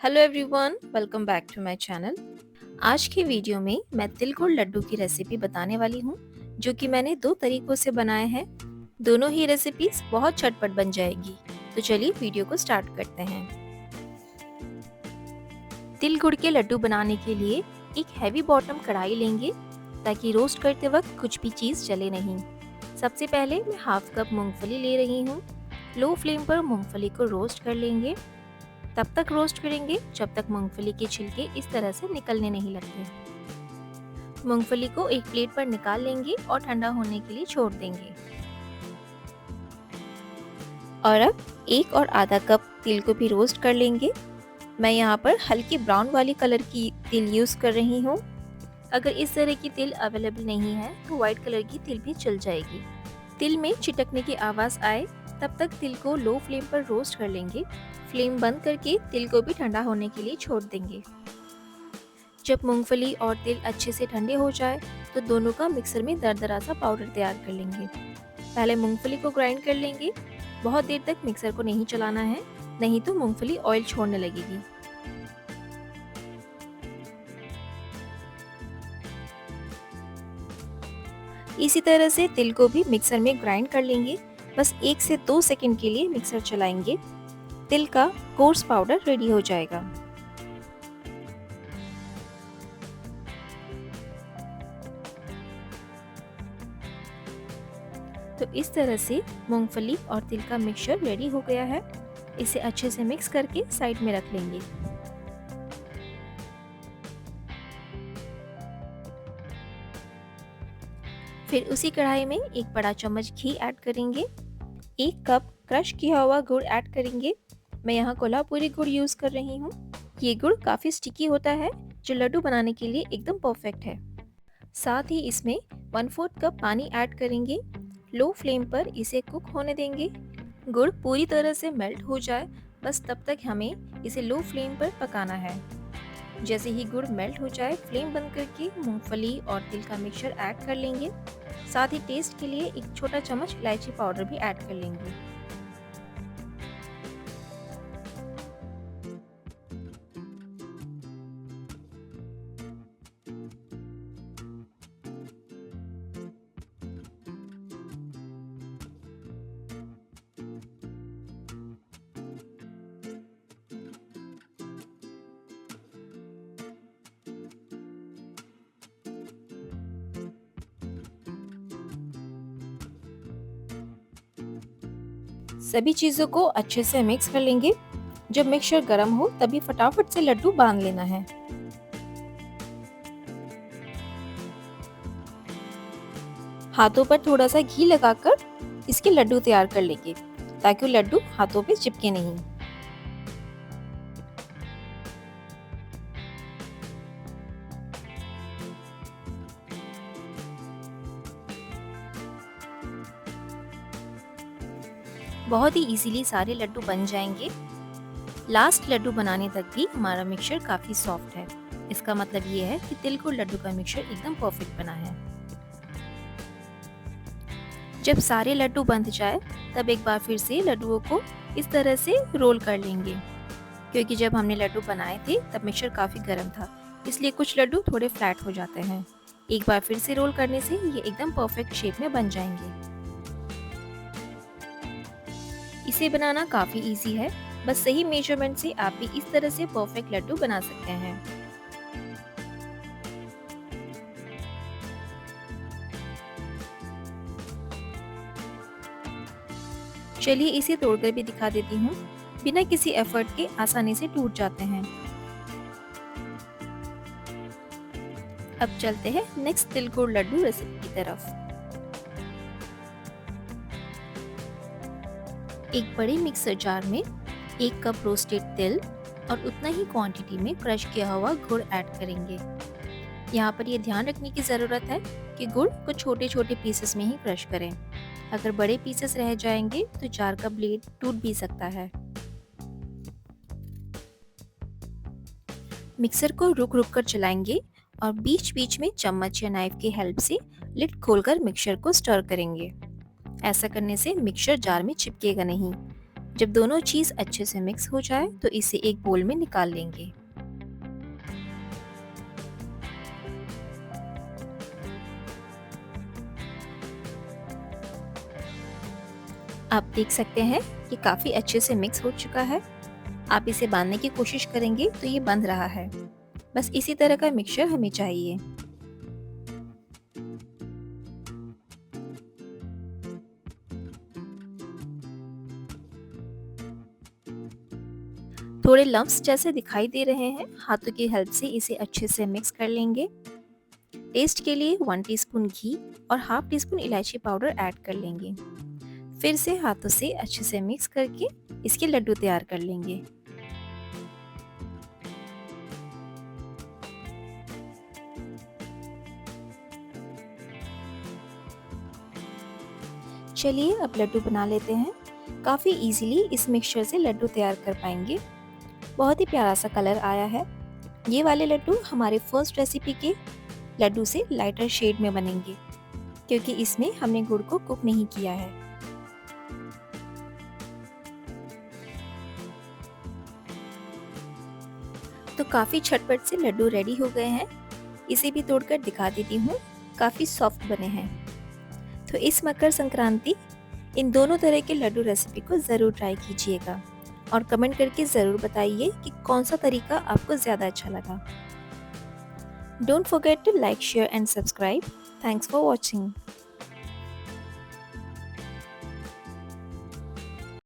Hello everyone, welcome back to my channel. आज की video में मैं तिल गुड़ लड्डू की रेसिपी बताने वाली हूँ, जो कि मैंने दो तरीकों से बनाए हैं। दोनों ही रेसिपीज बहुत झटपट बन जाएगी। तो चलिए वीडियो को स्टार्ट करते हैं। तिल गुड़ के लड्डू बनाने के लिए एक हैवी बॉटम कढ़ाई लेंगे, ताकि रोस्ट करते वक्त कुछ भी चीज़ जले नहीं। सबसे पहले मैं हाफ कप मूंगफली ले रही हूँ। लो फ्लेम पर मूंगफली को रोस्ट कर लेंगे। तब तक रोस्ट करेंगे जब तक मूंगफली के छिलके इस तरह से निकलने नहीं लगते। मूंगफली को एक प्लेट पर निकाल लेंगे और ठंडा होने के लिए छोड़ देंगे। और अब 1 और आधा कप तिल को भी रोस्ट कर लेंगे। मैं यहाँ पर हल्की ब्राउन वाली कलर की तिल यूज़ कर रही हूँ। अगर इस तरह की तिल अवेलेबल नहीं है तो व्हाइट कलर की तिल भी चल जाएगी। तिल में चिटकने की आवाज़ आए तब तक तिल को लो फ्लेम पर रोस्ट कर लेंगे। फ्लेम बंद करके तिल को भी ठंडा होने के लिए छोड़ देंगे। जब मूंगफली और तिल अच्छे से ठंडे हो जाए तो दोनों का मिक्सर में दरदरा सा पाउडर तैयार कर लेंगे। पहले मूंगफली को ग्राइंड कर लेंगे। बहुत देर तक मिक्सर को नहीं चलाना है, नहीं तो मूंगफली ऑयल छोड़ने लगेगी। इसी तरह से तिल को भी मिक्सर में ग्राइंड कर लेंगे। बस 1 से 2 सेकंड के लिए मिक्सर चलाएंगे। तिल का कोर्स पाउडर रेडी हो जाएगा। तो इस तरह से मूंगफली और तिल का मिक्सचर रेडी हो गया है। इसे अच्छे से मिक्स करके साइड में रख लेंगे। फिर उसी कढ़ाई में एक बड़ा चम्मच घी ऐड करेंगे। 1 कप क्रश किया हुआ गुड़ ऐड करेंगे। मैं यहाँ कोल्हापुरी गुड़ यूज़ कर रही हूँ। ये गुड़ काफ़ी स्टिकी होता है, जो लड्डू बनाने के लिए एकदम परफेक्ट है। साथ ही इसमें 1/4 कप पानी ऐड करेंगे। लो फ्लेम पर इसे कुक होने देंगे। गुड़ पूरी तरह से मेल्ट हो जाए, बस तब तक हमें इसे लो फ्लेम पर पकाना है। जैसे ही गुड़ मेल्ट हो जाए, फ्लेम बंद करके मूंगफली और तिल का मिक्सचर ऐड कर लेंगे। साथ ही टेस्ट के लिए एक छोटा चम्मच इलायची पाउडर भी ऐड कर लेंगे। सभी चीज़ों को अच्छे से मिक्स कर लेंगे। जब मिक्सचर गर्म हो तभी फटाफट से लड्डू बांध लेना है। हाथों पर थोड़ा सा घी लगाकर इसके लड्डू तैयार कर लेंगे, ताकि लड्डू हाथों पे चिपके नहीं। बहुत ही इजीली सारे लड्डू बन जाएंगे। लास्ट लड्डू बनाने तक भी हमारा मिक्सचर काफ़ी सॉफ्ट है। इसका मतलब ये है कि तिल गुड़ लड्डू का मिक्सचर एकदम परफेक्ट बना है। जब सारे लड्डू बंध जाए तब एक बार फिर से लड्डुओं को इस तरह से रोल कर लेंगे, क्योंकि जब हमने लड्डू बनाए थे तब मिक्सचर काफ़ी गर्म था, इसलिए कुछ लड्डू थोड़े फ्लैट हो जाते हैं। एक बार फिर से रोल करने से ये एकदम परफेक्ट शेप में बन जाएंगे। इसे बनाना काफ़ी इजी है, बस सही मेजरमेंट से आप भी इस तरह से परफेक्ट लड्डू बना सकते हैं। चलिए इसे तोड़कर भी दिखा देती हूँ। बिना किसी एफर्ट के आसानी से टूट जाते हैं। अब चलते हैं नेक्स्ट तिल गुड़ लड्डू रेसिपी की तरफ। एक बड़े मिक्सर जार में 1 कप रोस्टेड तिल और उतना ही क्वांटिटी में क्रश किया हुआ गुड़ ऐड करेंगे। यहाँ पर ये ध्यान रखने की ज़रूरत है कि गुड़ को छोटे छोटे पीसेस में ही क्रश करें। अगर बड़े पीसेस रह जाएंगे तो जार का ब्लेड टूट भी सकता है। मिक्सर को रुक रुक कर चलाएंगे और बीच बीच में चम्मच या नाइफ की हेल्प से लिड खोलकर मिक्सचर को स्टर करेंगे। ऐसा करने से मिक्सचर जार में चिपकेगा नहीं। जब दोनों चीज़ अच्छे से मिक्स हो जाए तो इसे एक बोल में निकाल लेंगे। आप देख सकते हैं कि काफ़ी अच्छे से मिक्स हो चुका है। आप इसे बांधने की कोशिश करेंगे तो ये बंध रहा है। बस इसी तरह का मिक्सचर हमें चाहिए। थोड़े लम्प्स जैसे दिखाई दे रहे हैं, हाथों की हेल्प से इसे अच्छे से मिक्स कर लेंगे। टेस्ट के लिए 1 टीस्पून घी और हाफ टी स्पून इलायची पाउडर ऐड कर लेंगे। फिर से हाथों से अच्छे से मिक्स करके इसके लड्डू तैयार कर लेंगे। चलिए अब लड्डू बना लेते हैं। काफ़ी इजीली इस मिक्सचर से लड्डू तैयार कर पाएंगे। बहुत ही प्यारा सा कलर आया है। ये वाले लड्डू हमारे फर्स्ट रेसिपी के लड्डू से लाइटर शेड में बनेंगे, क्योंकि इसमें हमने गुड़ को कुक नहीं किया है। तो काफ़ी झटपट से लड्डू रेडी हो गए हैं। इसे भी तोड़कर दिखा देती हूँ। काफ़ी सॉफ्ट बने हैं। तो इस मकर संक्रांति इन दोनों तरह के लड्डू रेसिपी को ज़रूर ट्राई कीजिएगा और कमेंट करके ज़रूर बताइए कि कौन सा तरीका आपको ज़्यादा अच्छा लगा। Don't forget to like, share and subscribe. Thanks for watching.